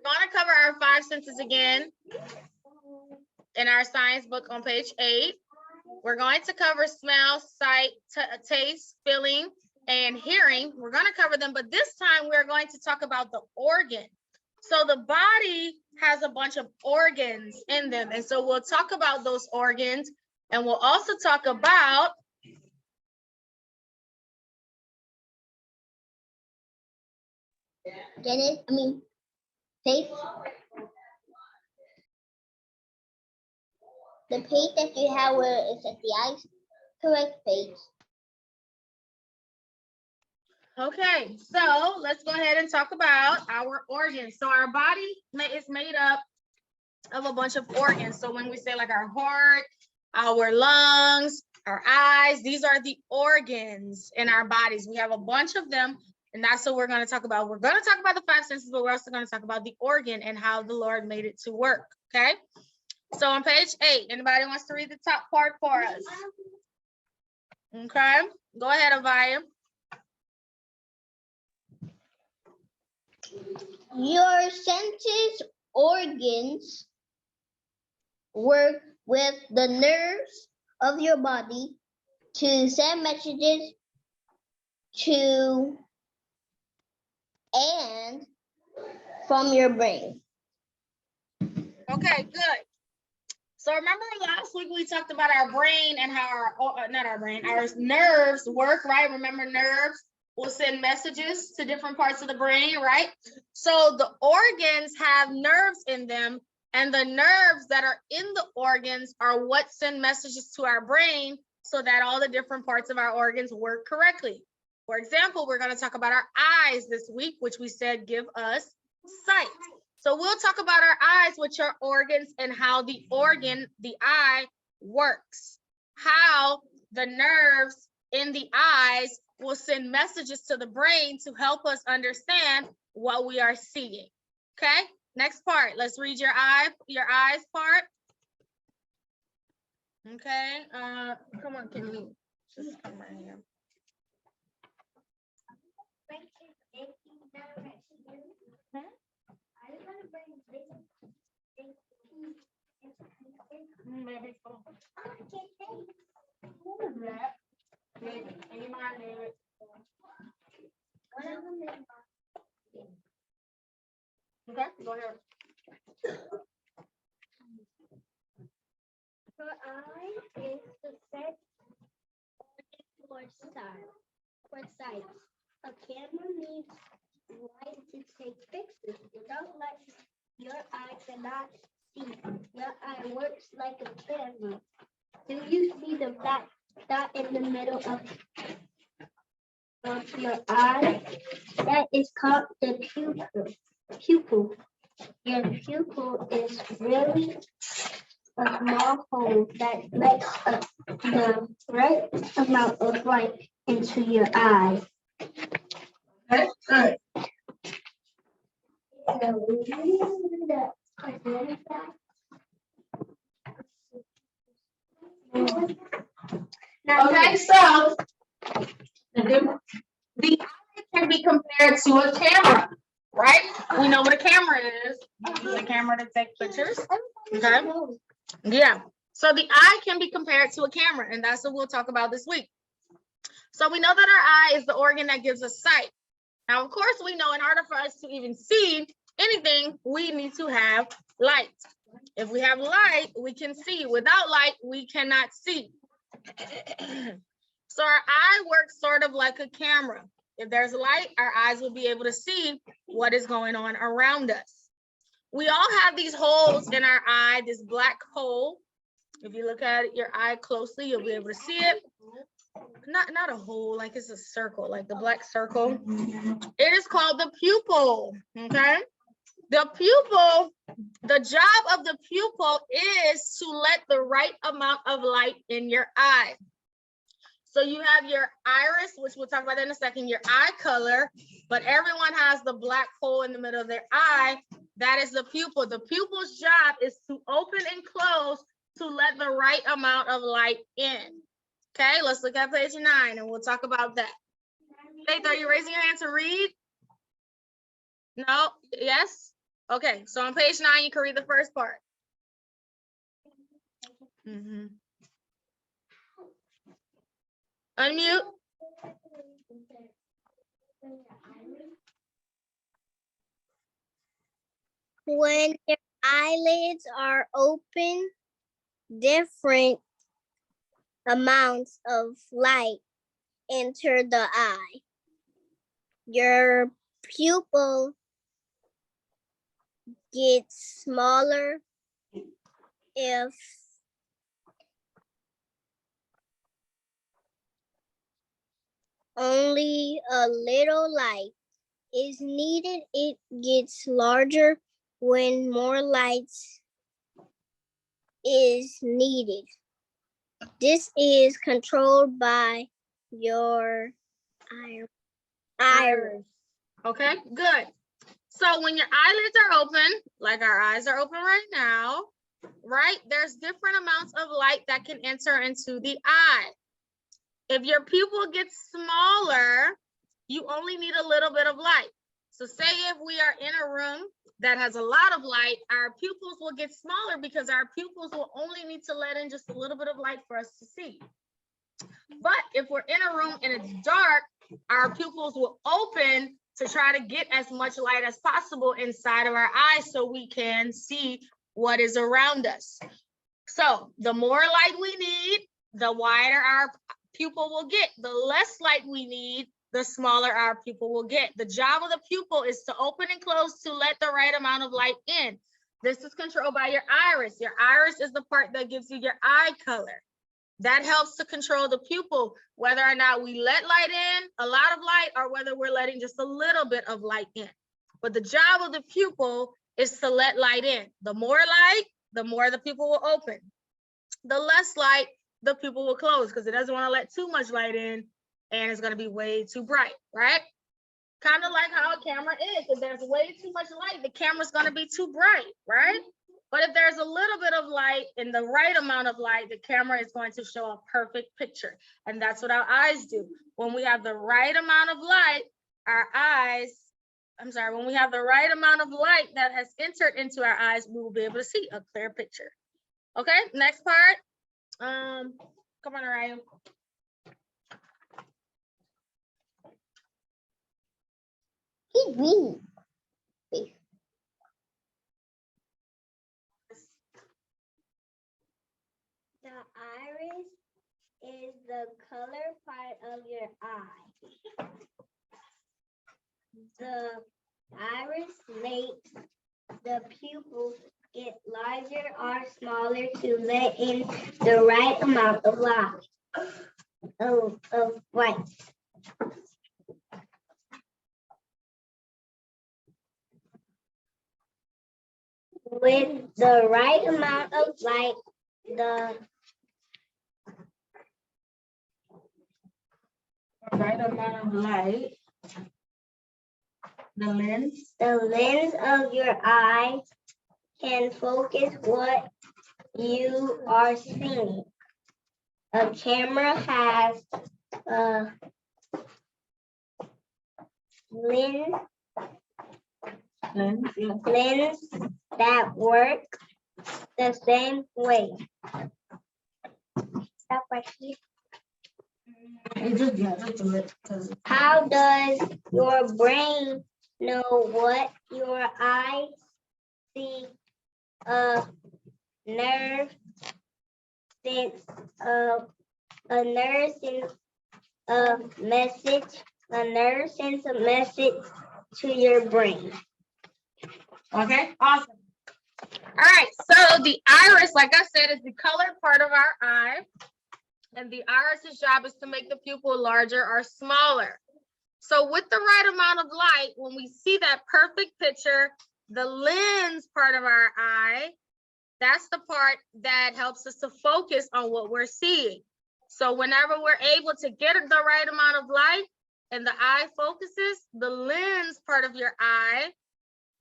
going to cover our 5 senses again in our science book on page 8. We're going to cover smell, sight, taste, feeling, and hearing. We're going to cover them, but this time we're going to talk about the organ. So the body has a bunch of organs in them, and so we'll talk about those organs, and we'll also talk about Page. The page that you have where it says the eyes, correct page. Okay, so let's go ahead and talk about our organs. So our body is made up of a bunch of organs. So when we say like our heart, our lungs, our eyes, these are the organs in our bodies. We have a bunch of them, and that's what we're going to talk about. We're going to talk about the 5 senses, but we're also going to talk about the organ and how the Lord made it to work, okay? So on page 8, anybody wants to read the top part for us? Okay, go ahead, Avaya. Your senses organs work with the nerves of your body to send messages to and from your brain. Okay, good. So remember last week we talked about our brain and how our nerves work, right? Remember, nerves will send messages to different parts of the brain, right? So the organs have nerves in them, and the nerves that are in the organs are what send messages to our brain so that all the different parts of our organs work correctly. For example, we're going to talk about our eyes this week, which we said give us sight. So we'll talk about our eyes, which are organs, and how the organ, the eye, works. How the nerves in the eyes will send messages to the brain to help us understand what we are seeing. Okay, next part. Let's read your eyes part. Okay, come on, can you just come right here? Maybe so. Okay, go ahead. Your eye is the set for sight. A camera needs light to take pictures. Without light, your eye cannot see. Your eye works like a camera. Do you see the black dot in the middle of your eye? That is called the pupil. Your pupil is really a small hole that lets the right amount of light into your eye. Okay, good. Okay, so the eye can be compared to a camera, right? We know what a camera is. You use a camera to take pictures. Okay. Yeah. So the eye can be compared to a camera, and that's what we'll talk about this week. So we know that our eye is the organ that gives us sight. Now, of course, we know in order for us to even see anything, we need to have light. If we have light, we can see. Without light, we cannot see. So our eye works sort of like a camera. If there's light, our eyes will be able to see what is going on around us. We all have these holes in our eye, this black hole. If you look at your eye closely, you'll be able to see it. Not a hole, like it's a circle, like the black circle. It is called the pupil, okay? The pupil, the job of the pupil is to let the right amount of light in your eye. So you have your iris, which we'll talk about in a second, your eye color, but everyone has the black hole in the middle of their eye. That is the pupil. The pupil's job is to open and close to let the right amount of light in. Okay, let's look at page 9 and we'll talk about that. Faith, are you raising your hand to read? No? Yes? Okay, so on page 9, you can read the first part. Unmute. When your eyelids are open, different amounts of light enter the eye. Your pupil gets smaller if only a little light is needed. It gets larger when more light is needed. This is controlled by your iris. Okay, good. So when your eyelids are open, like our eyes are open right now, right? There's different amounts of light that can enter into the eye. If your pupil gets smaller, you only need a little bit of light. So say if we are in a room that has a lot of light, our pupils will get smaller because our pupils will only need to let in just a little bit of light for us to see. But if we're in a room and it's dark, our pupils will open to try to get as much light as possible inside of our eyes so we can see what is around us. So the more light we need, the wider our pupil will get. The less light we need, the smaller our pupil will get. The job of the pupil is to open and close to let the right amount of light in. This is controlled by your iris. Your iris is the part that gives you your eye color. That helps to control the pupil, whether or not we let light in, a lot of light, or whether we're letting just a little bit of light in. But the job of the pupil is to let light in. The more light, the more the pupil will open. The less light, the pupil will close because it doesn't want to let too much light in and it's going to be way too bright, right? Kind of like how a camera is. If there's way too much light, the camera's going to be too bright, right? But if there's a little bit of light and the right amount of light, the camera is going to show a perfect picture. And that's what our eyes do. When we have the right amount of light, when we have the right amount of light that has entered into our eyes, we will be able to see a clear picture. Okay, next part. Come on, Ryan. He's mean. The iris is the color part of your eye. The iris makes the pupils get larger or smaller to let in the right amount of light. With the right amount of light, the lens of your eye can focus what you are seeing. A camera has a lens that works the same way. Stop right here. How does your brain know what your eye sees? A nerve sends a message to your brain. Okay, awesome. All right, so the iris, like I said, is the colored part of our eye. And the iris's job is to make the pupil larger or smaller. So with the right amount of light, when we see that perfect picture, the lens part of our eye, that's the part that helps us to focus on what we're seeing. So whenever we're able to get the right amount of light and the eye focuses, the lens part of your eye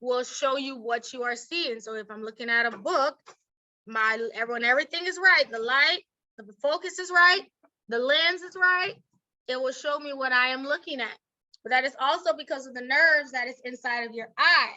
will show you what you are seeing. So if I'm looking at a book, everything is right. The light, the focus is right, the lens is right, it will show me what I am looking at. But that is also because of the nerves that is inside of your eye.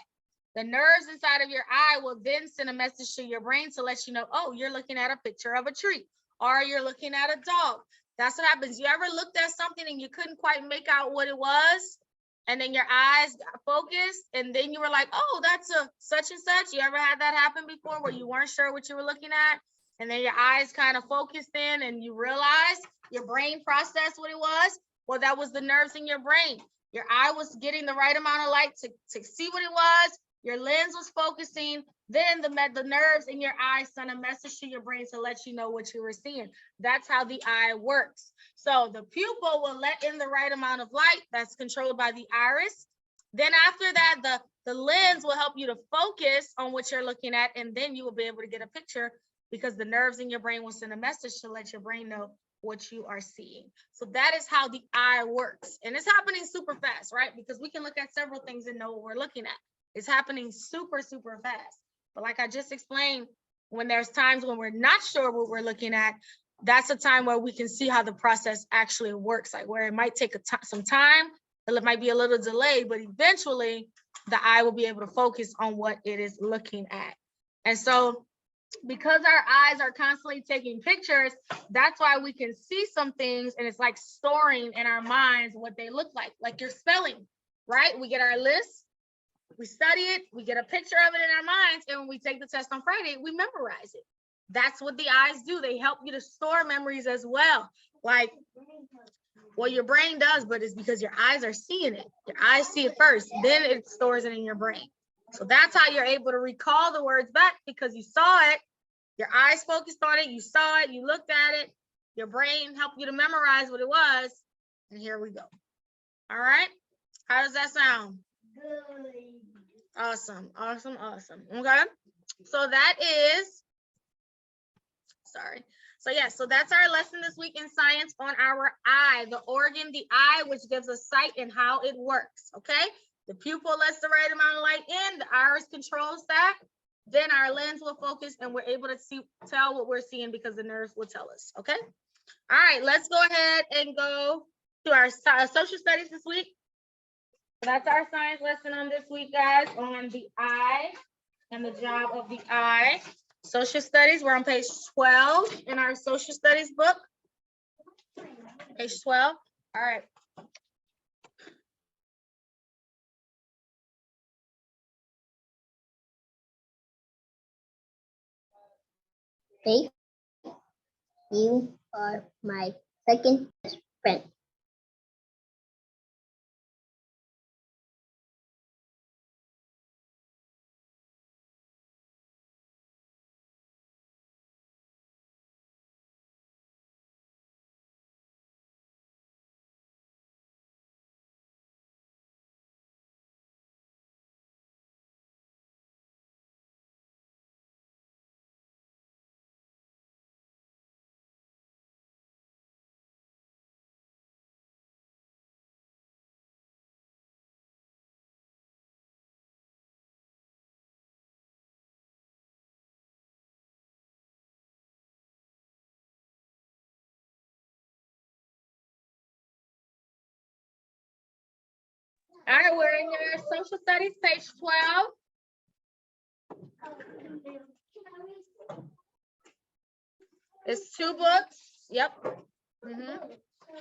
The nerves inside of your eye will then send a message to your brain to let you know, oh, you're looking at a picture of a tree, or you're looking at a dog. That's what happens. You ever looked at something and you couldn't quite make out what it was? And then your eyes got focused and then you were like, oh, that's a such and such. You ever had that happen before where you weren't sure what you were looking at? And then your eyes kind of focused in and you realized your brain processed what it was? Well, that was the nerves in your brain. Your eye was getting the right amount of light to see what it was. Your lens was focusing. Then the nerves in your eye send a message to your brain to let you know what you were seeing. That's how the eye works. So the pupil will let in the right amount of light that's controlled by the iris. Then after that, the lens will help you to focus on what you're looking at, and then you will be able to get a picture because the nerves in your brain will send a message to let your brain know what you are seeing. So that is how the eye works. And it's happening super fast, right? Because we can look at several things and know what we're looking at. It's happening super, super fast. But like I just explained, when there's times when we're not sure what we're looking at, that's a time where we can see how the process actually works, like where it might take some time, it might be a little delayed, but eventually the eye will be able to focus on what it is looking at. And so because our eyes are constantly taking pictures, that's why we can see some things and it's like storing in our minds what they look like your spelling, right? We get our list, we study it, we get a picture of it in our minds, and when we take the test on Friday, we memorize it. That's what the eyes do. They help you to store memories as well. Like, well, your brain does, but it's because your eyes are seeing it. Your eyes see it first, then it stores it in your brain. So that's how you're able to recall the words back, because you saw it, your eyes focused on it, you saw it, you looked at it, your brain helped you to memorize what it was, and here we go. All right, how does that sound? Good. Awesome, awesome, awesome. Okay, so that is, sorry. So yeah, so that's our lesson this week in science on our eye, the organ, the eye, which gives us sight and how it works, okay? The pupil lets the right amount of light in, the iris controls that, then our lens will focus and we're able to tell what we're seeing because the nerves will tell us, okay? All right, let's go ahead and go to our social studies this week. That's our science lesson on this week, guys, on the eye and the job of the eye. Social studies, we're on page 12 in our social studies book. Page 12. All right. Faith, you are my second best friend. All right, we're in your social studies, page 12. It's 2 books. Yep.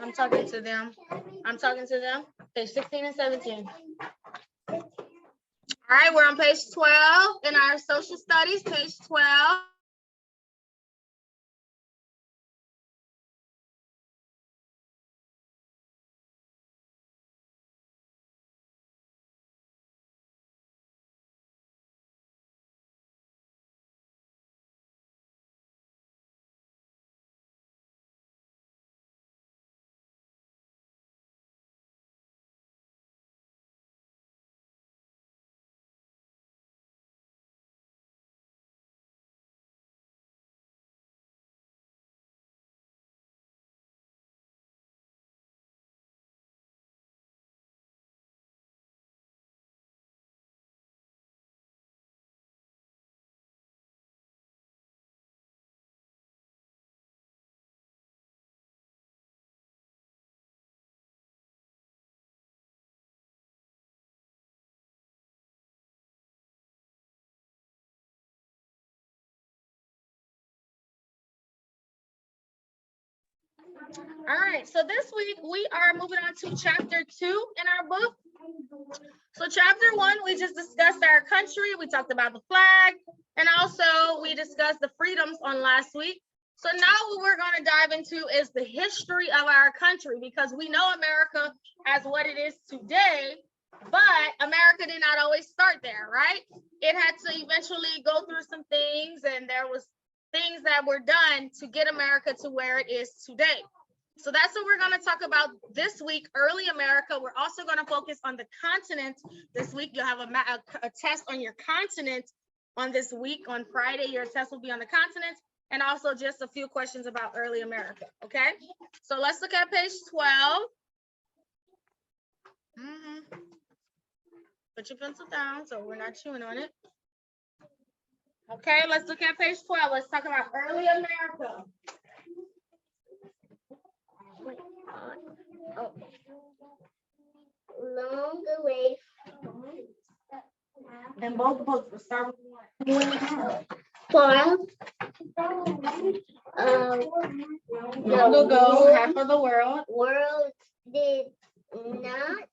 I'm talking to them. Page 16 and 17. All right, we're on page 12 in our social studies, page 12. All right, so this week we are moving on to chapter 2 in our book. So chapter 1, we just discussed our country. We talked about the flag, and also we discussed the freedoms on last week. So now what we're going to dive into is the history of our country, because we know America as what it is today, but America did not always start there, right? It had to eventually go through some things, and there was things that were done to get America to where it is today. So that's what we're going to talk about this week, early America. We're also going to focus on the continent this week. You'll have a test on your continent on this week. On Friday, your test will be on the continent, and also just a few questions about early America, okay? So let's look at page 12. Put your pencil down so we're not chewing on it. Okay, let's look at page 12. Let's talk about early America. Long away. And both books will start with 1. Far. Long ago, half of the world Did not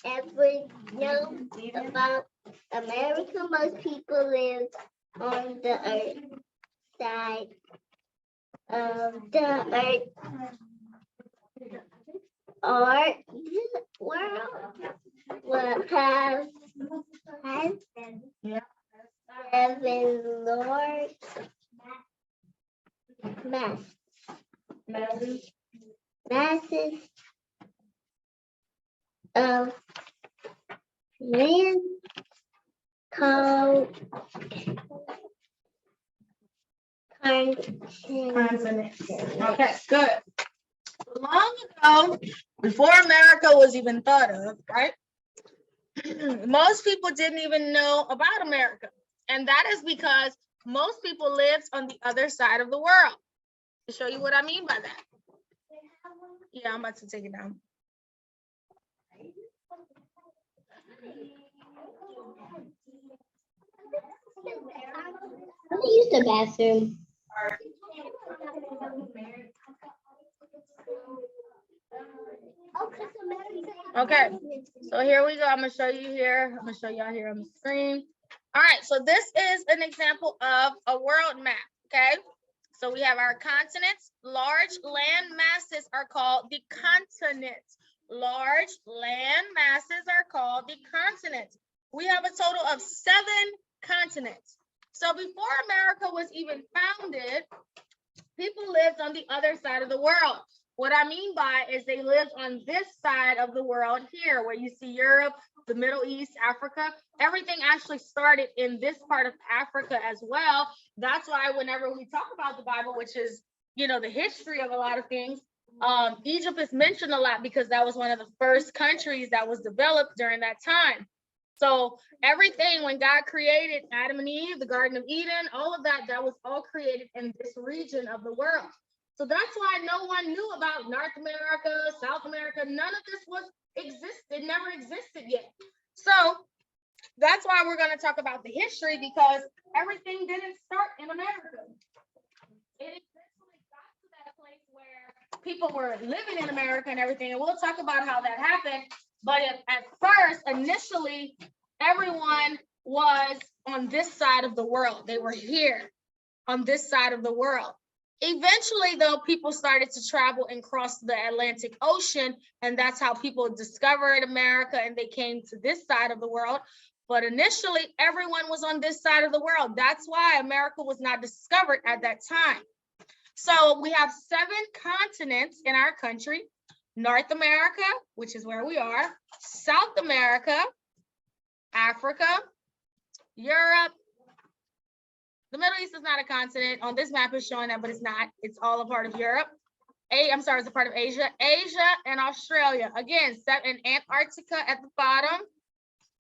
ever know about America. Most people live on the earth side of the earth. Our world will have Yeah. 7 large masses of land called continents. Okay, good. Long ago, before America was even thought of, right? Most people didn't even know about America. And that is because most people lived on the other side of the world. To show you what I mean by that. Yeah, I'm about to take it down. Let me use the bathroom. Okay, so here we go. I'm gonna show you here. I'm gonna show y'all here on the screen. All right, so this is an example of a world map, okay? So we have our continents. Large land masses are called the continents. Large land masses are called the continents. We have a total of 7 continents. So before America was even founded, people lived on the other side of the world. What I mean by is they lived on this side of the world here, where you see Europe, the Middle East, Africa. Everything actually started in this part of Africa as well. That's why whenever we talk about the Bible, which is, you know, the history of a lot of things, Egypt is mentioned a lot because that was one of the first countries that was developed during that time. So everything, when God created Adam and Eve, the Garden of Eden, all of that, that was all created in this region of the world. So that's why no one knew about North America, South America. None of this existed, never existed yet. So that's why we're going to talk about the history, because everything didn't start in America. It eventually got to that place where people were living in America and everything. And we'll talk about how that happened. But at first, initially, everyone was on this side of the world. They were here on this side of the world. Eventually, though, people started to travel and cross the Atlantic Ocean, and that's how people discovered America, and they came to this side of the world. But initially, everyone was on this side of the world. That's why America was not discovered at that time. So we have 7 continents in our country: North America, which is where we are, South America, Africa, Europe. The Middle East is not a continent. On this map is showing that, but it's not. It's all a part of Europe. It's a part of Asia. Asia and Australia. Again, and Antarctica at the bottom,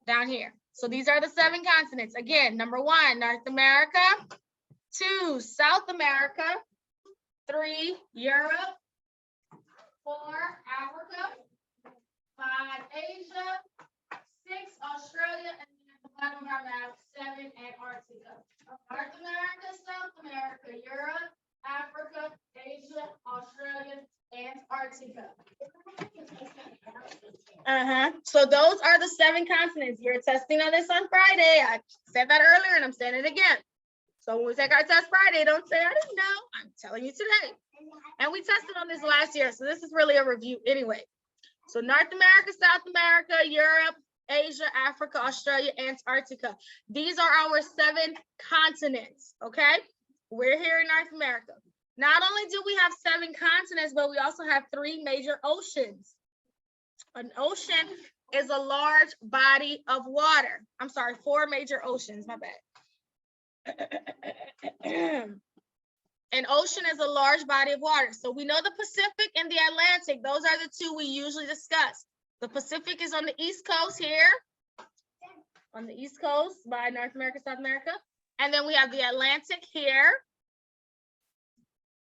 down here. So these are the 7 continents. Again, number 1, North America. 2, South America. 3, Europe. 4, Africa. 5, Asia. 6, Australia. And then at the bottom of our map, 7, Antarctica. North America, South America, Europe, Africa, Asia, Australia, Antarctica. So those are the 7 continents. You're testing on this on Friday. I said that earlier and I'm saying it again. So when we take our test Friday, don't say I didn't know. I'm telling you today. And we tested on this last year. So this is really a review anyway. So North America, South America, Europe, Asia, Africa, Australia, Antarctica. These are our 7 continents, okay? We're here in North America. Not only do we have 7 continents, but we also have 3 major oceans. An ocean is a large body of water. I'm sorry, 4 major oceans, my bad. An ocean is a large body of water. So we know the Pacific and the Atlantic. Those are the 2 we usually discuss. The Pacific is on the East Coast here, on the East Coast by North America, South America. And then we have the Atlantic here.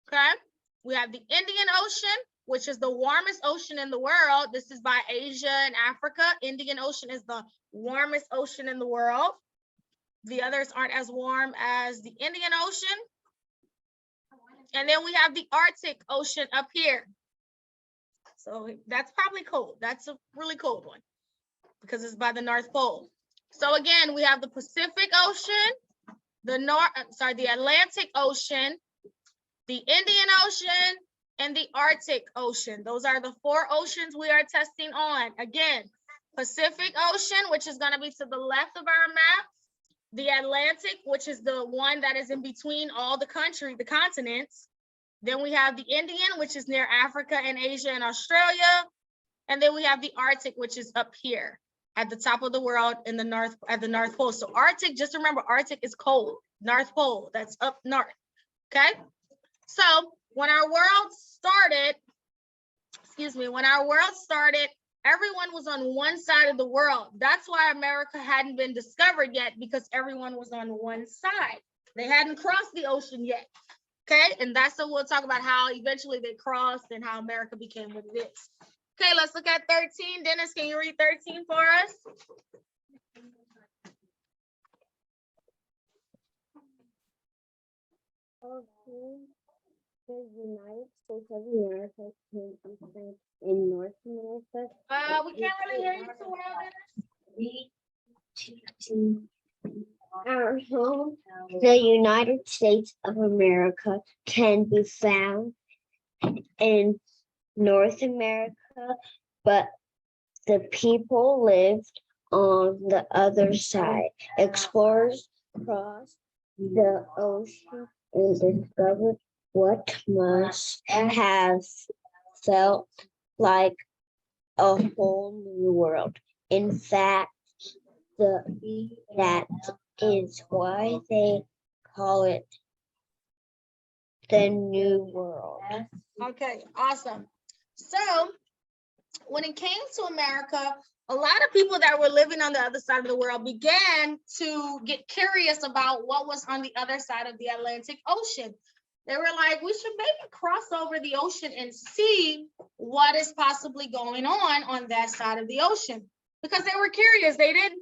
Okay. We have the Indian Ocean, which is the warmest ocean in the world. This is by Asia and Africa. Indian Ocean is the warmest ocean in the world. The others aren't as warm as the Indian Ocean. And then we have the Arctic Ocean up here. So that's probably cold. That's a really cold one because it's by the North Pole. So again, we have the Pacific Ocean, the Atlantic Ocean, the Indian Ocean, and the Arctic Ocean. Those are the 4 oceans we are testing on. Again, Pacific Ocean, which is going to be to the left of our map. The Atlantic, which is the one that is in between all the continents. Then we have the Indian, which is near Africa and Asia and Australia. And then we have the Arctic, which is up here at the top of the world in the north, at the North Pole. So Arctic, just remember, Arctic is cold. North Pole, that's up north. Okay. So when our world started, everyone was on one side of the world. That's why America hadn't been discovered yet, because everyone was on one side. They hadn't crossed the ocean yet. Okay, and that's what we'll talk about, how eventually they crossed and how America became what it is. Okay, let's look at 13. Dennis, can you read 13 for us? The United States of America came in North America. We can't really hear you too well, Dennis. Our home, the United States of America, can be found in North America, but the people lived on the other side. Explorers crossed the ocean and discovered what must have felt like a whole new world. In fact, that is why they call it the New World. Okay, awesome. So when it came to America, a lot of people that were living on the other side of the world began to get curious about what was on the other side of the Atlantic Ocean. They were like, we should maybe cross over the ocean and see what is possibly going on that side of the ocean, because they were curious. They didn't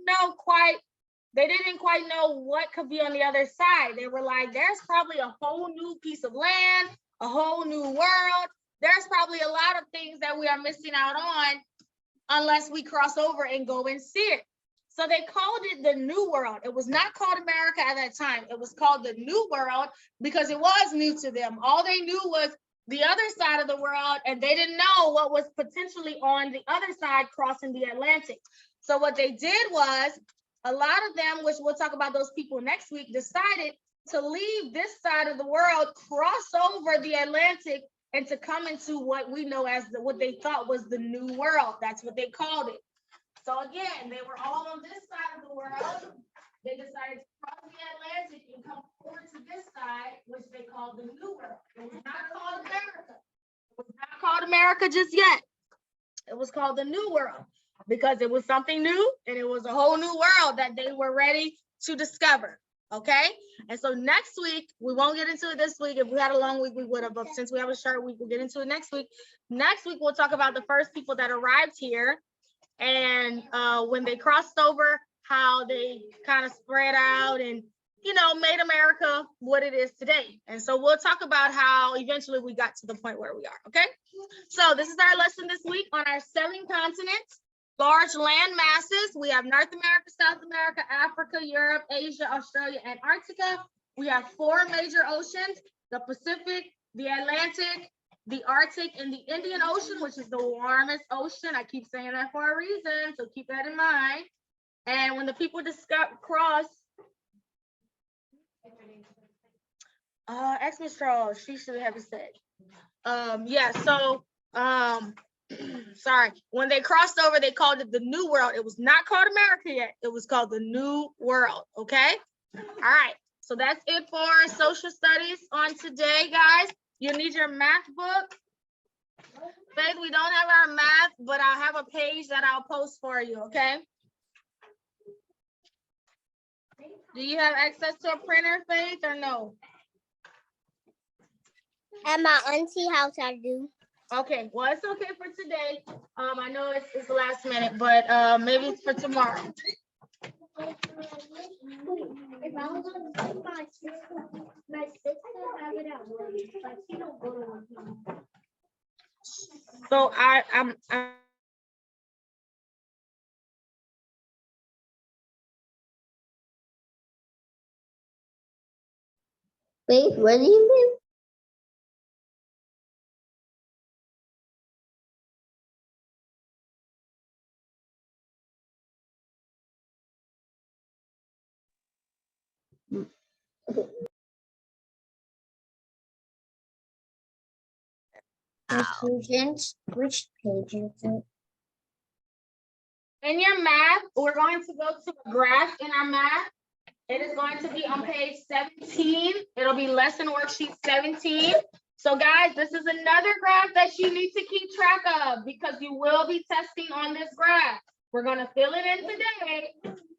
quite know what could be on the other side. They were like, there's probably a whole new piece of land, a whole new world. There's probably a lot of things that we are missing out on unless we cross over and go and see it. So they called it the New World. It was not called America at that time. It was called the New World because it was new to them. All they knew was the other side of the world, and they didn't know what was potentially on the other side crossing the Atlantic. So what they did was, a lot of them, which we'll talk about those people next week, decided to leave this side of the world, cross over the Atlantic, and to come into what we know as what they thought was the New World. That's what they called it. So again, they were all on this side of the world. They decided to cross the Atlantic and come over to this side, which they called the New World. It was not called America. It was not called America just yet. It was called the New World because it was something new and it was a whole new world that they were ready to discover. Okay, and so next week, we won't get into it this week. If we had a long week, we would have, but since we have a short week, we'll get into it next week. Next week, we'll talk about the first people that arrived here and when they crossed over, how they kind of spread out and you know, made America what it is today. And so we'll talk about how eventually we got to the point where we are, okay? So this is our lesson this week on our 7 continents, large land masses. We have North America, South America, Africa, Europe, Asia, Australia, Antarctica. We have 4 major oceans, the Pacific, the Atlantic, the Arctic, and the Indian Ocean, which is the warmest ocean. I keep saying that for a reason, so keep that in mind. And when the people cross, ask Miss Charles, she should have it said. Yeah, so sorry, when they crossed over, they called it the New World. It was not called America yet. It was called the New World, okay? All right, so that's it for social studies on today, guys. You need your math book. Faith, we don't have our math, but I'll have a page that I'll post for you, okay? Do you have access to a printer, Faith, or no? At my auntie house, I do. Okay, well, it's okay for today. I know it's the last minute, but maybe it's for tomorrow. If I was on my sister have it at work, but she don't go to work. So I'm Wait, where do you live? Students, which page is it? in your math, we're going to go to a graph in our math. It is going to be on page 17. It'll be lesson worksheet 17. So guys, this is another graph that you need to keep track of because you will be testing on this graph. We're going to fill it in today.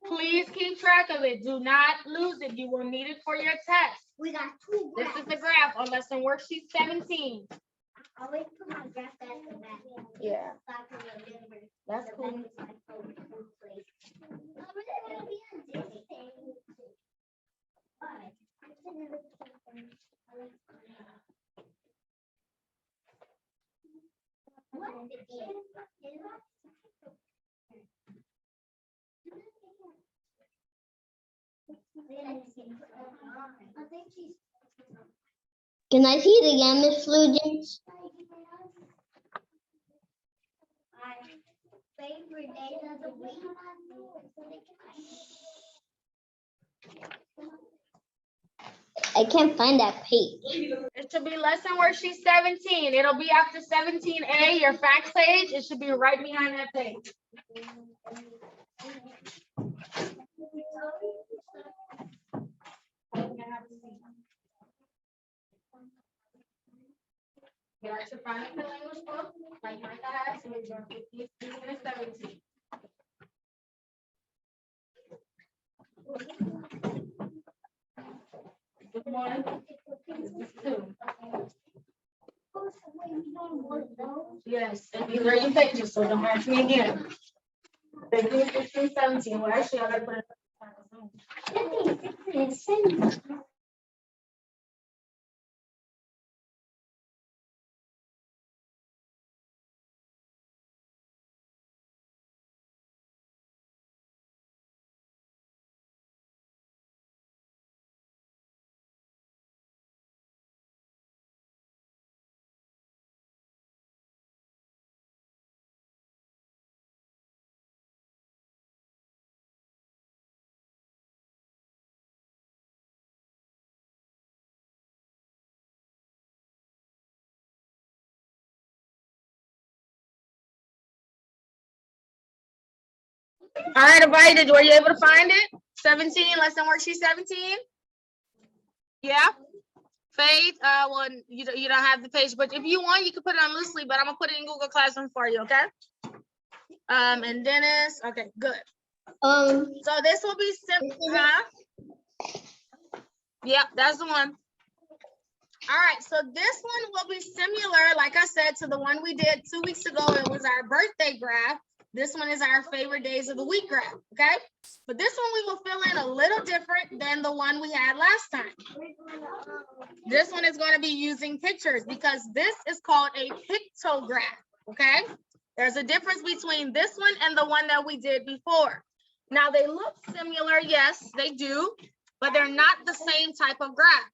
Please keep track of it. Do not lose it. You will need it for your test. We got 2 This graphs. is the graph on lesson worksheet 17. I always put my graph at the back. Yeah, So I can remember. that's The cool. back is my favorite place. I really want to be on this thing. Why? What is it? Can I see it again, Miss Flugents? My favorite day of the week. I can't find that page. It should be lesson worksheet 17. It'll be after 17A, your facts page. It should be right behind that page. Yeah, I should find the language book, like my class, and we're 15 and 17. Good morning. This is 2. Yes, and these are your pages, so don't ask me again. 15, 16, 17. Well, actually, I gotta put it. All right, Abida, were you able to find it? 17, lesson worksheet 17? Yeah? Faith, well, you don't have the page, but if you want, you can put it on loosely, but I'm gonna put it in Google Classroom for you, okay? And Dennis, okay, good. So this will be simple, huh? Yep, that's the one. All right, so this one will be similar, like I said, to the one we did 2 weeks ago. It was our birthday graph. This one is our favorite days of the week graph, okay? But this one we will fill in a little different than the one we had last time. This one is going to be using pictures because this is called a pictograph, okay? There's a difference between this one and the one that we did before. Now they look similar, yes, they do, but they're not the same type of graph.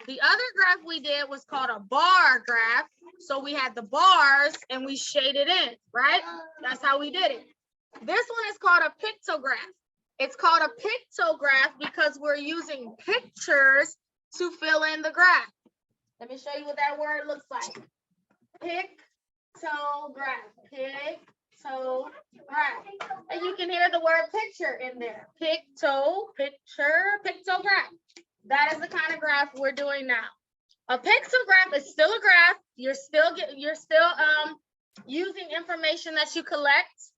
The other graph we did was called a bar graph. So we had the bars and we shaded in, right? That's how we did it. This one is called a pictograph. It's called a pictograph because we're using pictures to fill in the graph. Let me show you what that word looks like. Pictograph, pictograph. And you can hear the word picture in there. Picture, pictograph. That is the kind of graph we're doing now. A pictograph is still a graph. You're still using information that you collect.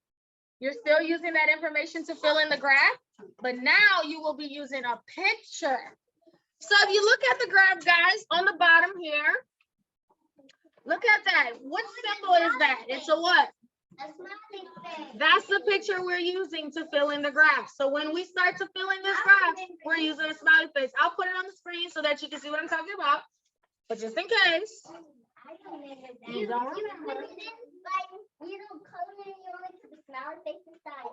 You're still using that information to fill in the graph, but now you will be using a picture. So if you look at the graph, guys, on the bottom here, look at that. What symbol is that? It's a what? A smiley face. That's the picture we're using to fill in the graph. So when we start to fill in this graph, we're using a smiley face. I'll put it on the screen so that you can see what I'm talking about. But just in case. I don't remember that. You don't remember. Like, you know, coloring you only put the smiley face inside.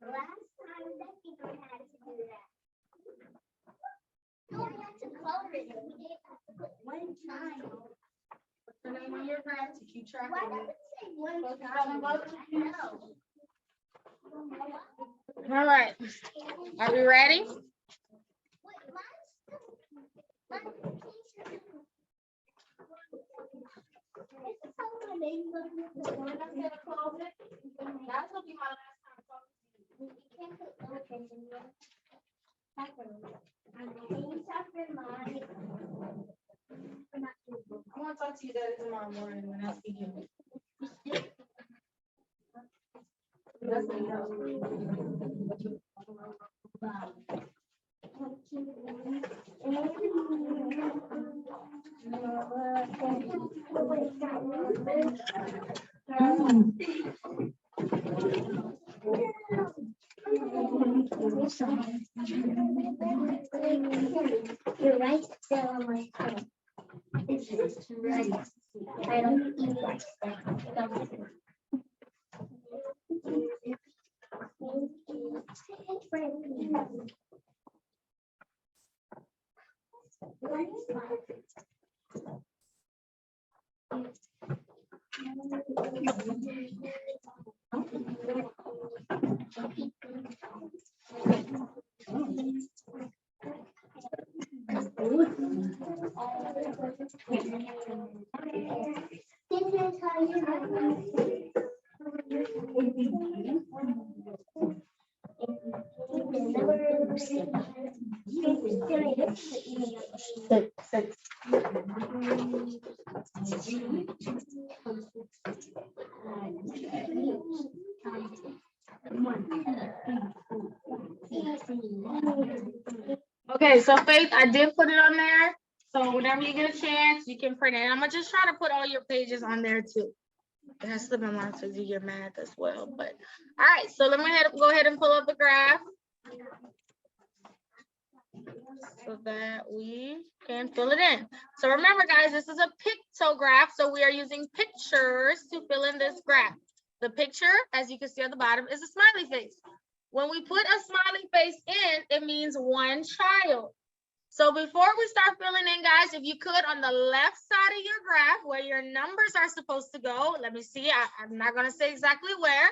Last time that people had to do that. You only had to color it. We didn't have to put one time. What's the name of your graph to keep track Why of does it? it say one time? No. All right. Are we ready? Wait, mine's teacher. This is how my name looks. That will be my last time talking. You can't put lowercase in there. Can you talk for mine? I want to talk to you guys tomorrow morning when I see you. That's what You're right there on my phone. It's just right. I don't eat like that. Six. Okay, so Faith, I did put it on there. So whenever you get a chance, you can print it. I'm gonna just try to put all your pages on there too. It has to be on to do your math as well. But all right, so let me go ahead and pull up the graph so that we can fill it in. So remember, guys, this is a pictograph. So we are using pictures to fill in this graph. The picture, as you can see at the bottom, is a smiley face. When we put a smiley face in, it means one child. So before we start filling in, guys, if you could, on the left side of your graph where your numbers are supposed to go, let me see, I'm not going to say exactly where,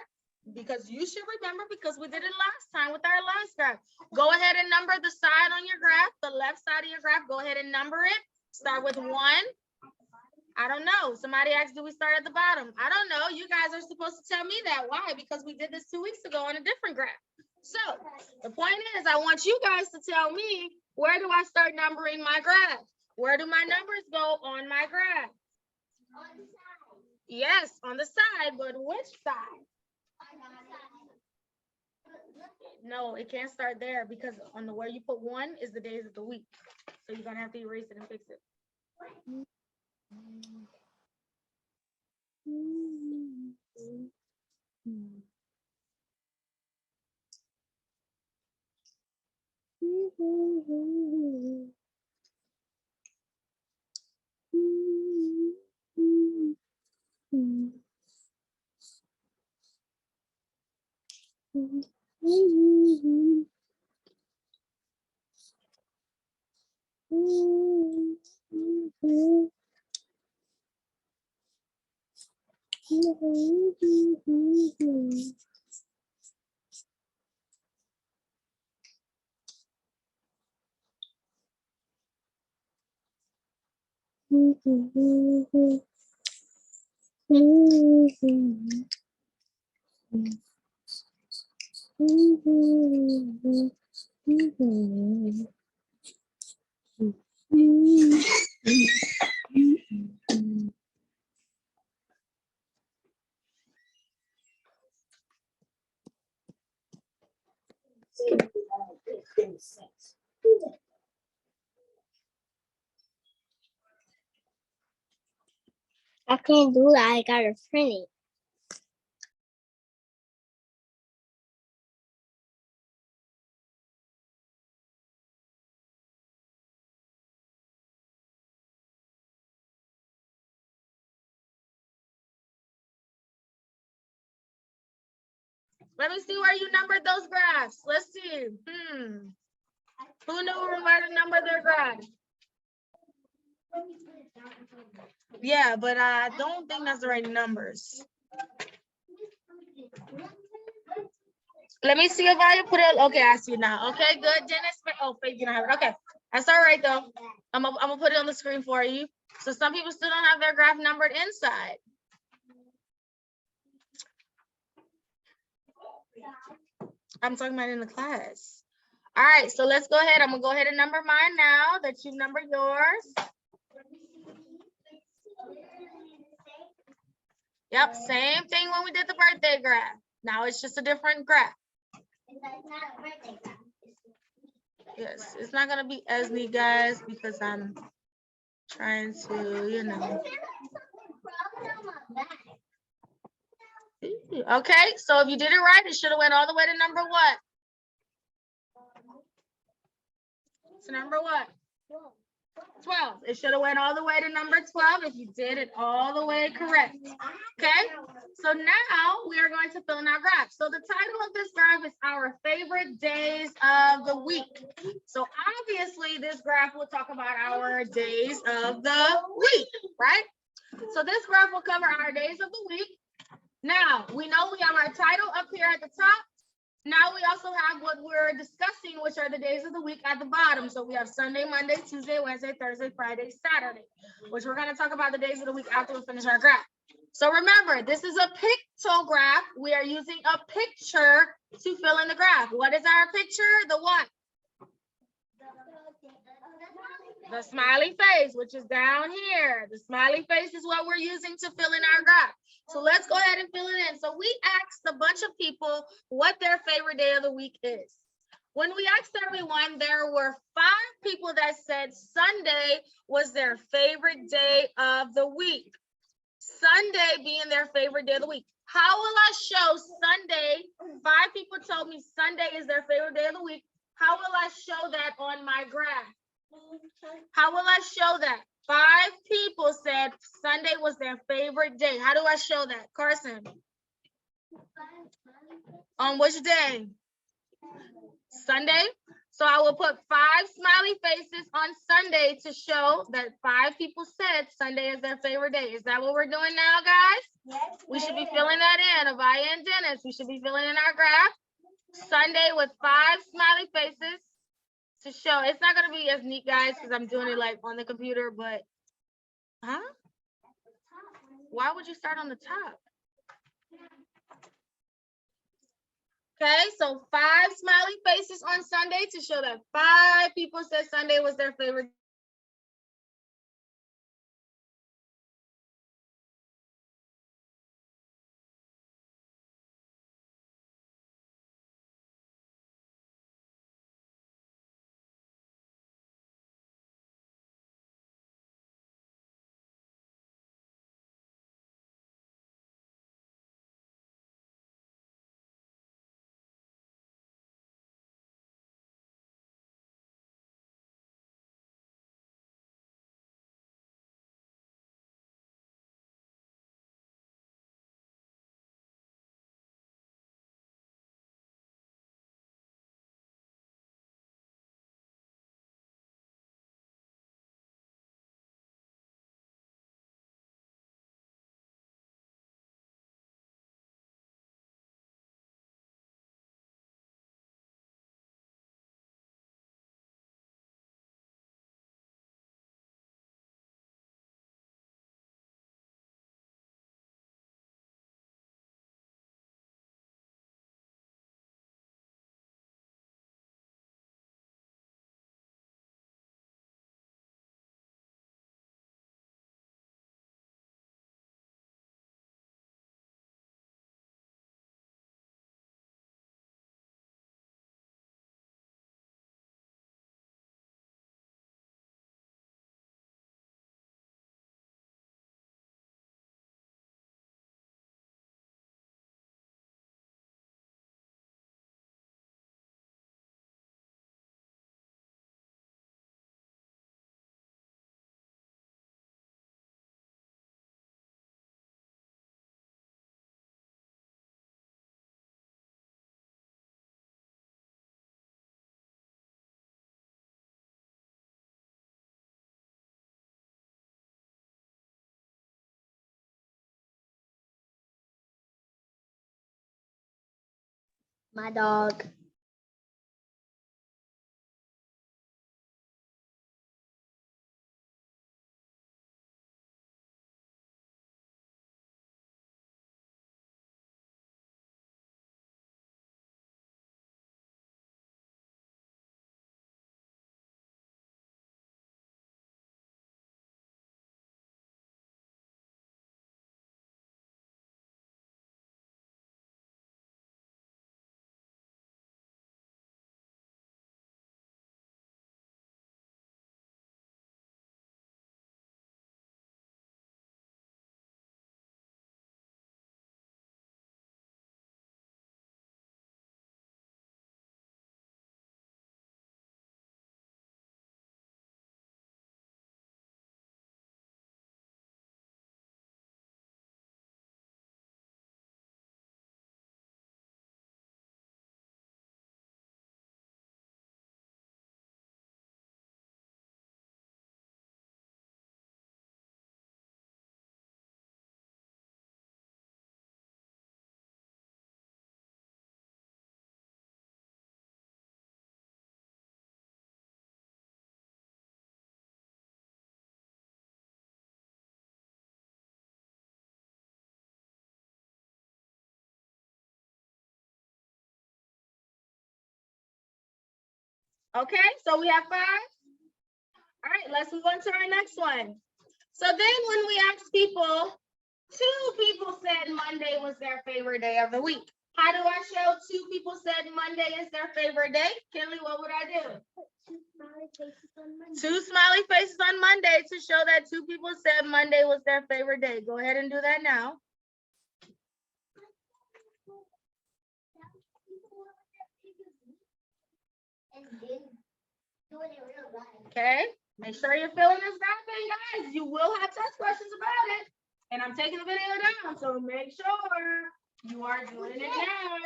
because you should remember, because we did it last time with our last graph. Go ahead and number the side on your graph, the left side of your graph, go ahead and number it. Start with 1. I don't know. Somebody asked, do we start at the bottom? I don't know. You guys are supposed to tell me that. Why? Because we did this 2 weeks ago on a different graph. So the point is, I want you guys to tell me, where do I start numbering my graph? Where do my numbers go on my graph? On the side. Yes, on the side, but which side? On the side. No, it can't start there because on the where you put 1 is the days of the week. So you're gonna have to erase it and fix it. I can't do that. I gotta print it. Let me see where you numbered those graphs. Let's see. Who knew where to number their graph? Yeah, but I don't think that's the right numbers. Let me see if I put it. Okay, I see now. Okay, good. Dennis. Oh, Faith, you don't have it. Okay, that's all right though. I'm gonna put it on the screen for you. So some people still don't have their graph numbered inside. I'm talking about in the class. All right, so let's go ahead. I'm gonna go ahead and number mine now that you numbered yours. Yep, same thing when we did the birthday graph. Now it's just a different graph. Yes, it's not gonna be as neat, guys, because I'm trying to, you know. Okay, so if you did it right, it should have went all the way to number what? So number what? 12. It should have went all the way to number 12 if you did it all the way correct. Okay, so now we are going to fill in our graph. So the title of this graph is our favorite days of the week. So obviously this graph will talk about our days of the week, right? So this graph will cover our days of the week. Now we know we have our title up here at the top. Now we also have what we're discussing, which are the days of the week at the bottom. So we have Sunday, Monday, Tuesday, Wednesday, Thursday, Friday, Saturday, which we're going to talk about the days of the week after we finish our graph. So remember, this is a pictograph. We are using a picture to fill in the graph. What is our picture? The what? The smiley face, which is down here. The smiley face is what we're using to fill in our graph. So let's go ahead and fill it in. So we asked a bunch of people what their favorite day of the week is. When we asked everyone, there were 5 people that said Sunday was their favorite day of the week. Sunday being their favorite day of the week. How will I show Sunday? 5 people told me Sunday is their favorite day of the week. How will I show that on my graph? How will I show that? 5 people said Sunday was their favorite day. How do I show that? Carson? On which day? Sunday. So I will put 5 smiley faces on Sunday to show that 5 people said Sunday is their favorite day. Is that what we're doing now, guys? Yes. We should be filling that in. Avaya and Dennis, we should be filling in our graph. Sunday with 5 smiley faces to show. It's not gonna be as neat, guys, because I'm doing it like on the computer, but why would you start on the top? Okay, so 5 smiley faces on Sunday to show that 5 people said Sunday was their favorite My dog. Okay, so we have 5. All right, let's move on to our next one. So then when we asked people, 2 people said Monday was their favorite day of the week. How do I show 2 people said Monday is their favorite day? Kinley, what would I do? Two smiley faces on Monday. 2 smiley faces on Monday to show that 2 people said Monday was their favorite day. Go ahead and do that now. And then doing it real life. Okay, make sure you're filling this graphic, guys. You will have test questions about it. And I'm taking the video down, so make sure you are doing it now.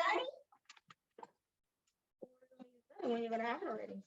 When you're gonna have it already.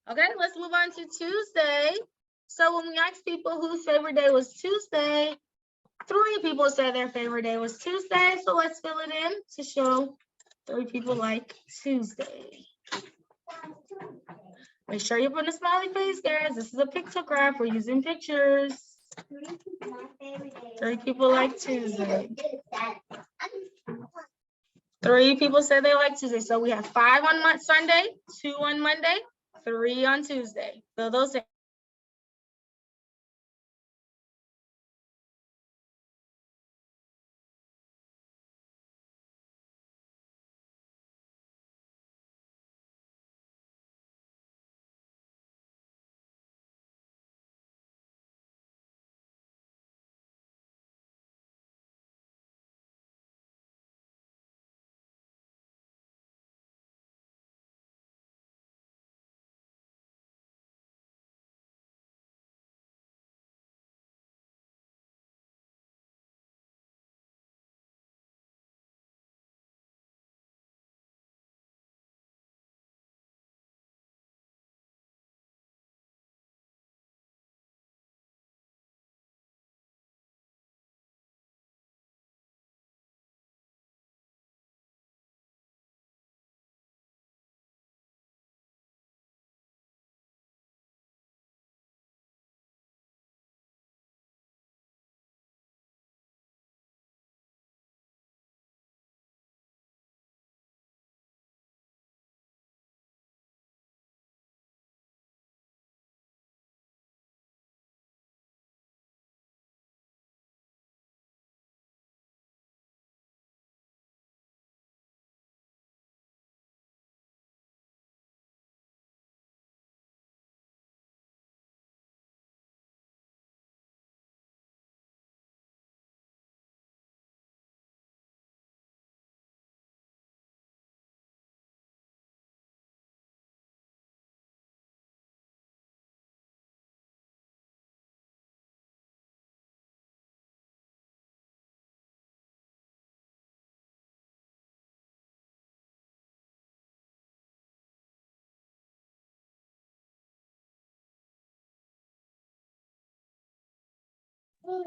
Okay, let's move on to Tuesday. So when we asked people whose favorite day was Tuesday, 3 people said their favorite day was Tuesday. So let's fill it in to show 3 people like Tuesday. Make sure you put a smiley face, guys. This is a pictograph. We're using pictures. 3 people like Tuesday. 3 people said they like Tuesday. So we have 5 on Sunday, 2 on Monday, 3 on Tuesday. Fill those in.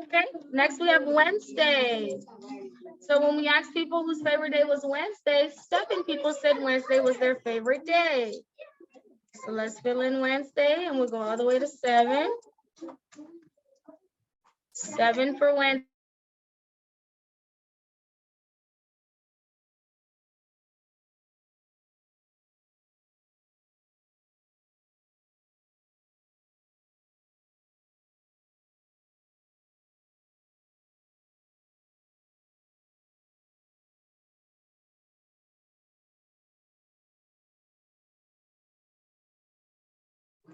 Okay, next we have Wednesday. So when we asked people whose favorite day was Wednesday, 7 people said Wednesday was their favorite day. So let's fill in Wednesday and we'll go all the way to 7. 7 for Wednesday.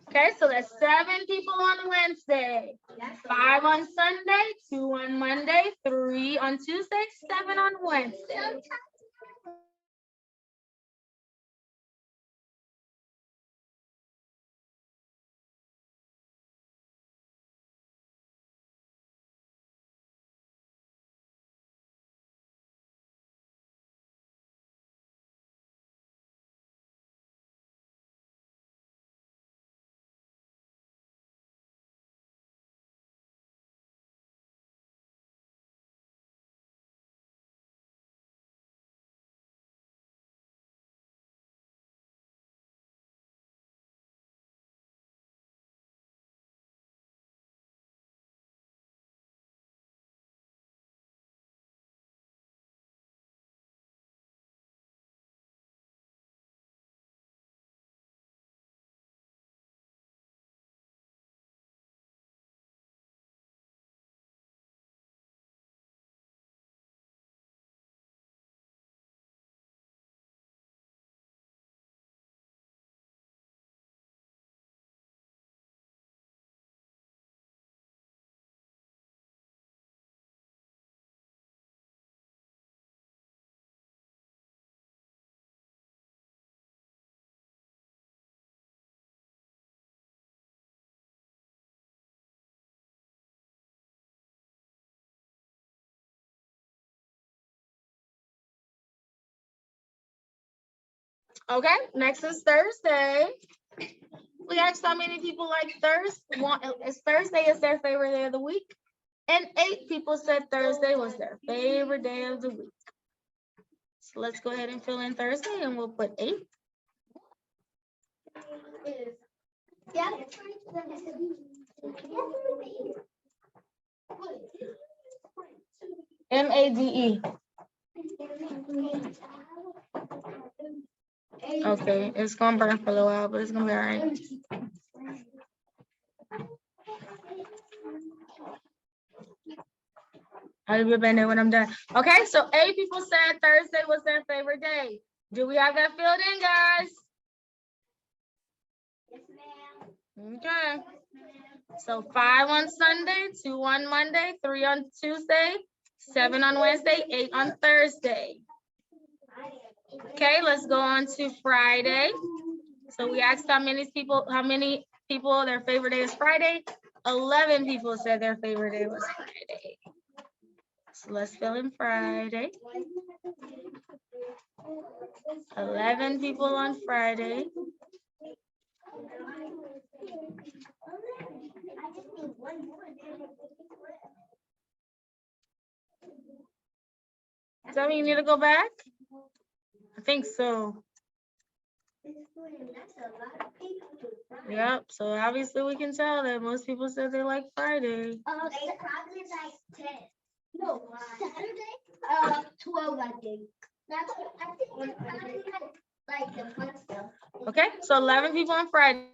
Okay, so that's 7 people on Wednesday, 5 on Sunday, 2 on Monday, 3 on Tuesday, 7 on Wednesday. Okay, next is Thursday. We asked how many people like Thursday. Thursday is their favorite day of the week. And 8 people said Thursday was their favorite day of the week. So let's go ahead and fill in Thursday and we'll put 8. Yeah. MADE. Okay, it's gonna burn for a little while, but it's gonna be all right. I'll be back there when I'm done. Okay, so 8 people said Thursday was their favorite day. Do we have that filled in, guys? Yes, ma'am. Okay. So 5 on Sunday, 2 on Monday, 3 on Tuesday, 7 on Wednesday, 8 on Thursday. Okay, let's go on to Friday. So we asked how many people their favorite day is Friday. 11 people said their favorite day was Friday. So let's fill in Friday. 11 people on Friday. Does that mean you need to go back? I think so. Yep, so obviously we can tell that most people said they like Friday. They probably like 10. No, Saturday? 12, I think. That's what I think. They probably like the fun stuff. Okay, so 11 people on Friday.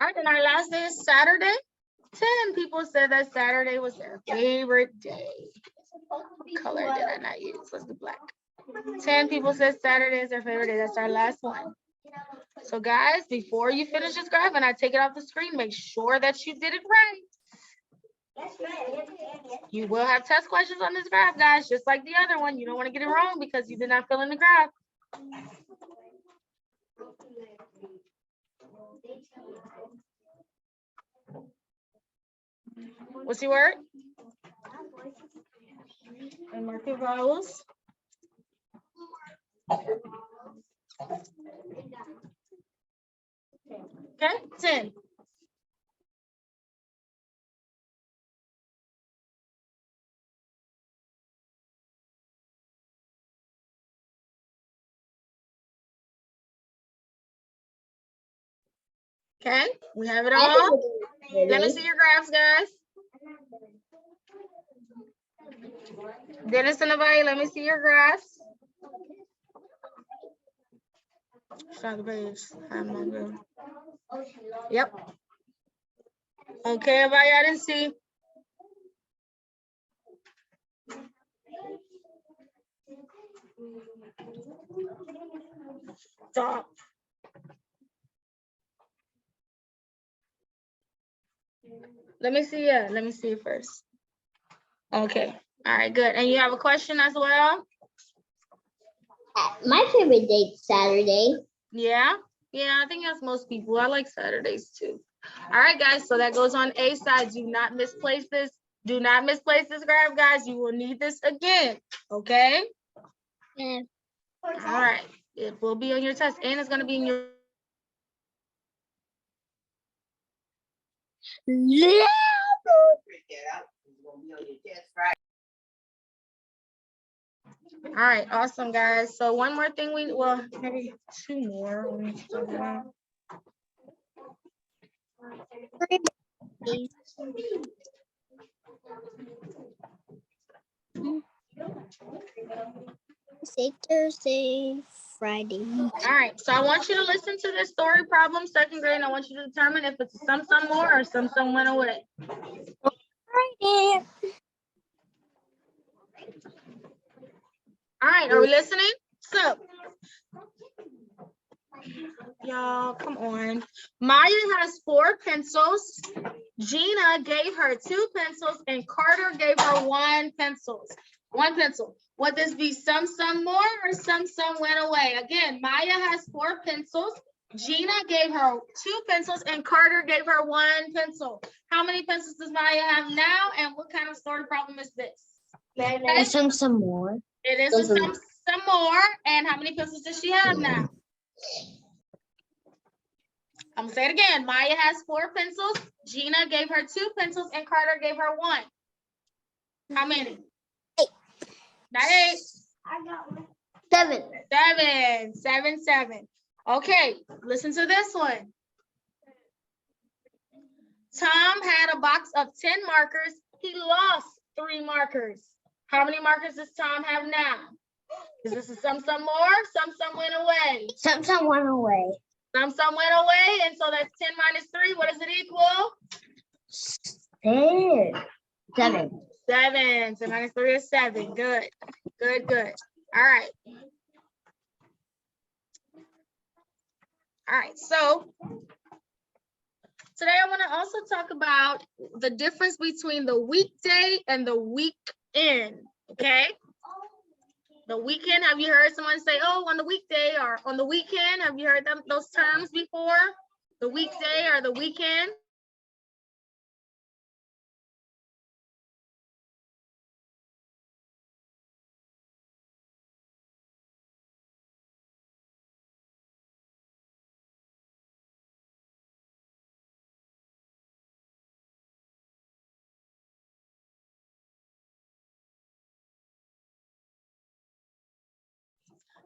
All right, and our last day is Saturday. 10 people said that Saturday was their favorite day. What color did I not use? Let's do black. 10 people said Saturday is their favorite day. That's our last one. So guys, before you finish this graph and I take it off the screen, make sure that you did it right. That's right. You will have test questions on this graph, guys, just like the other one. You don't want to get it wrong because you did not fill in the graph. What's your word? And market vowels. Okay, 10. Okay, we have it all. Let me see your graphs, guys. Dennis and Avaya, let me see your graphs. Start the page. Yep. Okay, Avaya, I didn't see. Stop. Let me see. Yeah, let me see it first. Okay. All right, good. And you have a question as well? My favorite date's Saturday. Yeah. Yeah, I think that's most people. I like Saturdays too. All right, guys. So that goes on A side. Do not misplace this. Do not misplace this graph, guys. You will need this again. Okay. Yeah. All right. It will be on your test, and it's gonna be in your. Yeah. All right, awesome, guys. So one more thing well, maybe two more. we need to talk about. Thursday, Friday. All right, so I want you to listen to this story problem, second grade, and I want you to determine if it's some more or some went away. Friday. All right, are we listening? So, y'all, come on. Maya has 4 pencils. Gina gave her 2 pencils, and Carter gave her 1 pencil. 1 pencil. Would this be some more or some went away? Again, Maya has 4 pencils. Gina gave her 2 pencils, and Carter gave her 1 pencil. How many pencils does Maya have now, and what kind of story problem is this? Okay. Some more. It is a some more, and how many pencils does she have now? I'm gonna say it again. Maya has 4 pencils. Gina gave her 2 pencils, and Carter gave her 1. How many? 8. Not 8. I got 1. 7. 7. Okay, listen to this one. Tom had a box of 10 markers. He lost 3 markers. How many markers does Tom have now? Is this a some more? Some went away. Some went away. Some went away, and so that's 10 minus 3. What does it equal? 7. 7. 10 minus 3 is 7. Good. All right. All right, so today I want to also talk about the difference between the weekday and the weekend, okay? The weekend, have you heard someone say, oh, on the weekday or on the weekend? Have you heard those terms before? The weekday or the weekend?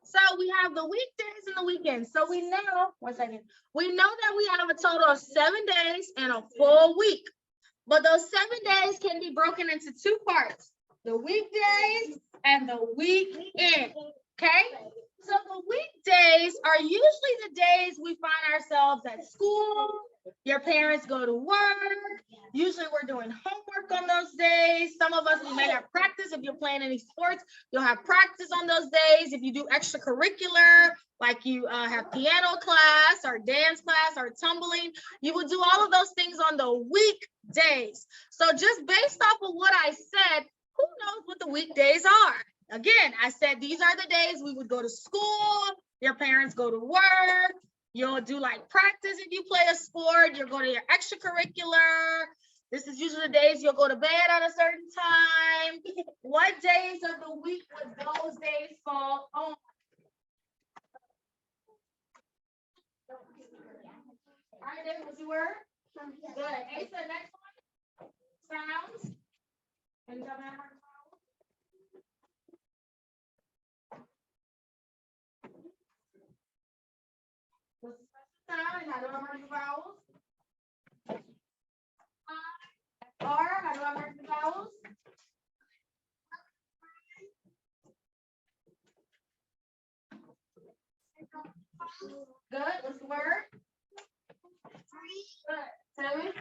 So we have the weekdays and the weekends. So we know, one second, we know that we have a total of 7 days and a full week. But those 7 days can be broken into 2 parts, the weekdays and the weekend, okay? So the weekdays are usually the days we find ourselves at school, your parents go to work, Usually we're doing homework on those days. Some of us, we may have practice. If you're playing any sports, you'll have practice on those days. If you do extracurricular, like you have piano class or dance class or tumbling, you will do all of those things on the weekdays. So just based off of what I said, who knows what the weekdays are? Again, I said these are the days we would go to school, your parents go to work, you'll do like practice if you play a sport, you'll go to your extracurricular. This is usually the days you'll go to bed at a certain time. What days of the week would those days fall on? All right, David, what's your word? Good. Asa, next one. Sounds. Can you tell me how to vowels? What's the special sound and how do I mark the vowels? R, how do I mark the vowels? Good. What's the word? Good. Seven.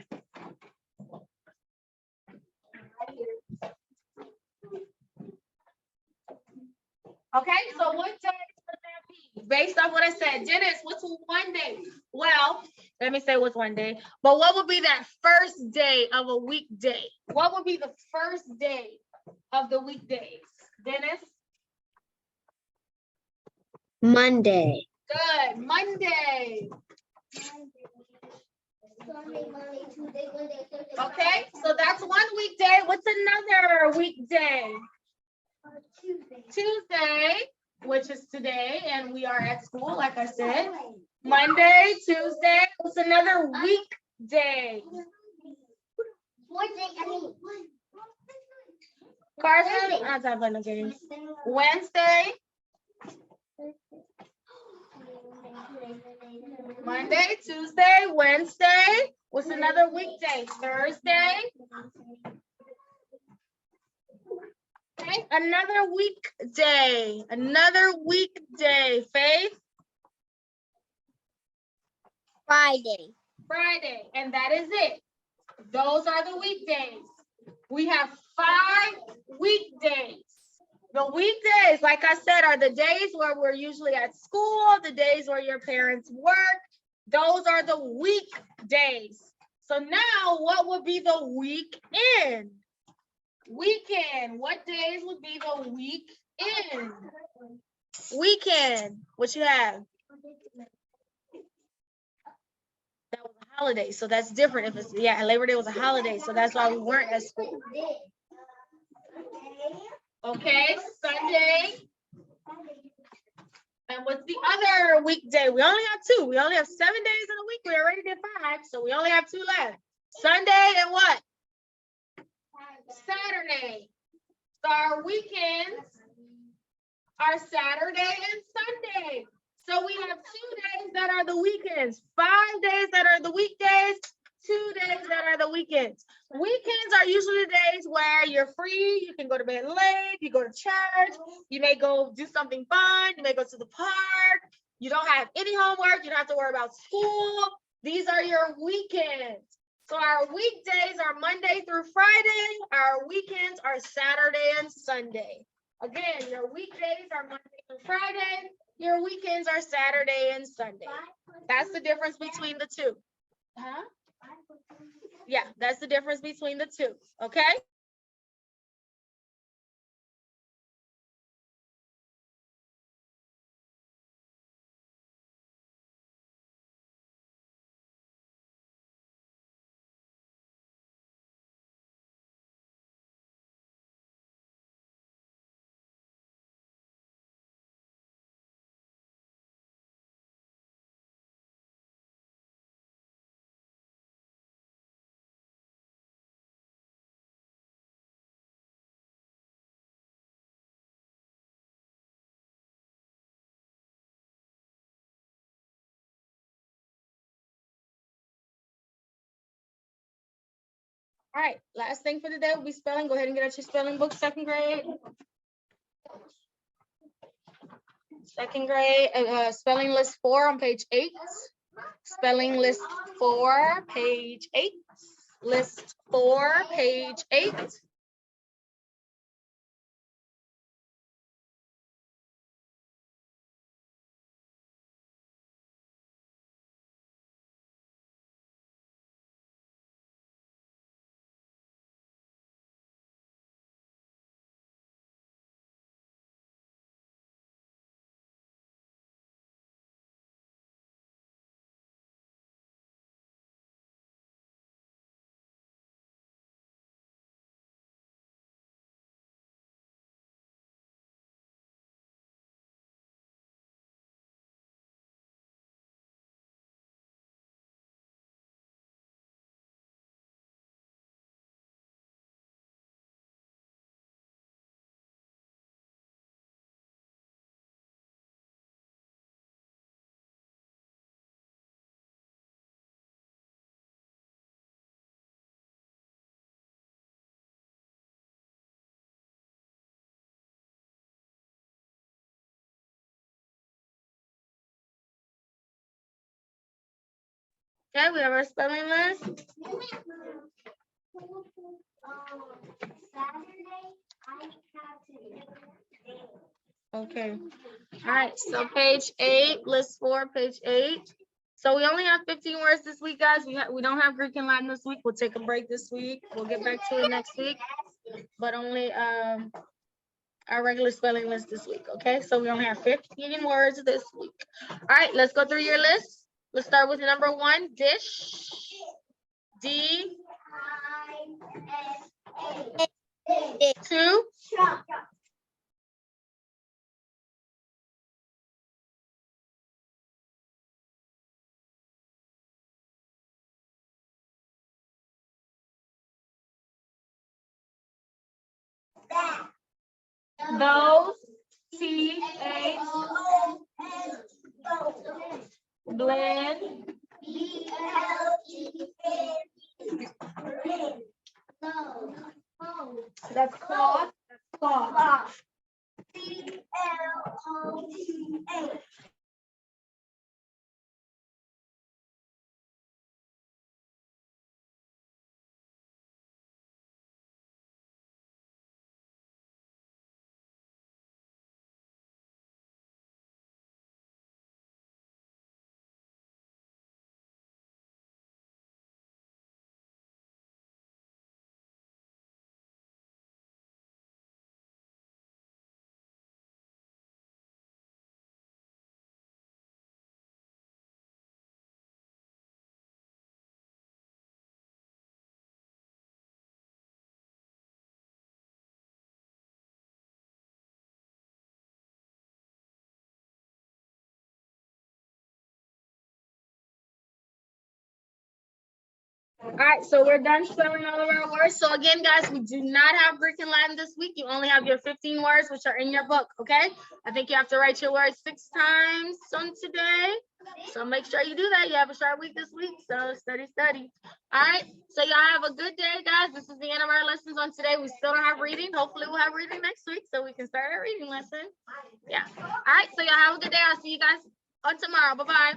Okay, so what day would that be? Based on what I said, Dennis, what's one day? Well, let me say what's one day. But what would be that first day of a weekday? What would be the first day of the weekdays? Dennis? Monday. Good. Monday. Okay, so that's one weekday. What's another weekday? Tuesday, which is today, and we are at school, like I said. Monday, Tuesday. What's another weekday? Carson, I'm not playing no games. Wednesday. Monday, Tuesday, Wednesday. What's another weekday? Thursday. Okay, another weekday. Another weekday. Faith? Friday. Friday. And that is it. Those are the weekdays. We have 5 weekdays. The weekdays, like I said, are the days where we're usually at school, the days where your parents work. Those are the weekdays. So now what would be the weekend? Weekend. What days would be the weekend? Weekend. What you have? That was a holiday, so that's different. If it's, yeah, Labor Day was a holiday, so that's why we weren't at school. Okay, Sunday. And what's the other weekday? We only have 2. We only have 7 days in a week. We already did 5, so we only have 2 left. Sunday and what? Saturday. So our weekends are Saturday and Sunday. So we have 2 days that are the weekends, 5 days that are the weekdays, 2 days that are the weekends. Weekends are usually the days where you're free, you can go to bed late, you go to church, you may go do something fun, you may go to the park, you don't have any homework, you don't have to worry about school. These are your weekends. So our weekdays are Monday through Friday, our weekends are Saturday and Sunday. Again, your weekdays are Monday through Friday, your weekends are Saturday and Sunday. That's the difference between the 2. Huh? Yeah, that's the difference between the 2, okay? All right, last thing for the day will be spelling. Go ahead and get out your spelling book, 2nd grade. 2nd grade, spelling list 4 on page 8. Spelling list 4, page 8. list 4, page 8. Okay, we have our spelling list. Okay. All right, so page 8, list 4, page 8. So we only have 15 words this week, guys. We don't have Greek and Latin this week. We'll take a break this week. We'll get back to it next week, but only our regular spelling list this week, okay? So we only have 15 words this week. All right, let's go through your list. Let's start with number 1, dish. D. 2. Those. T-H. Blend. That's cloth. Cloth. All right, so we're done spelling all of our words. So again, guys, we do not have Greek and Latin this week. You only have your 15 words, which are in your book, okay? I think you have to write your words 6 times on today. So make sure you do that. You have a short week this week, so study. All right, so y'all have a good day, guys. This is the end of our lessons on today. We still don't have reading. Hopefully we'll have reading next week so we can start our reading lesson. Yeah. All right, so y'all have a good day. I'll see you guys on tomorrow. Bye-bye.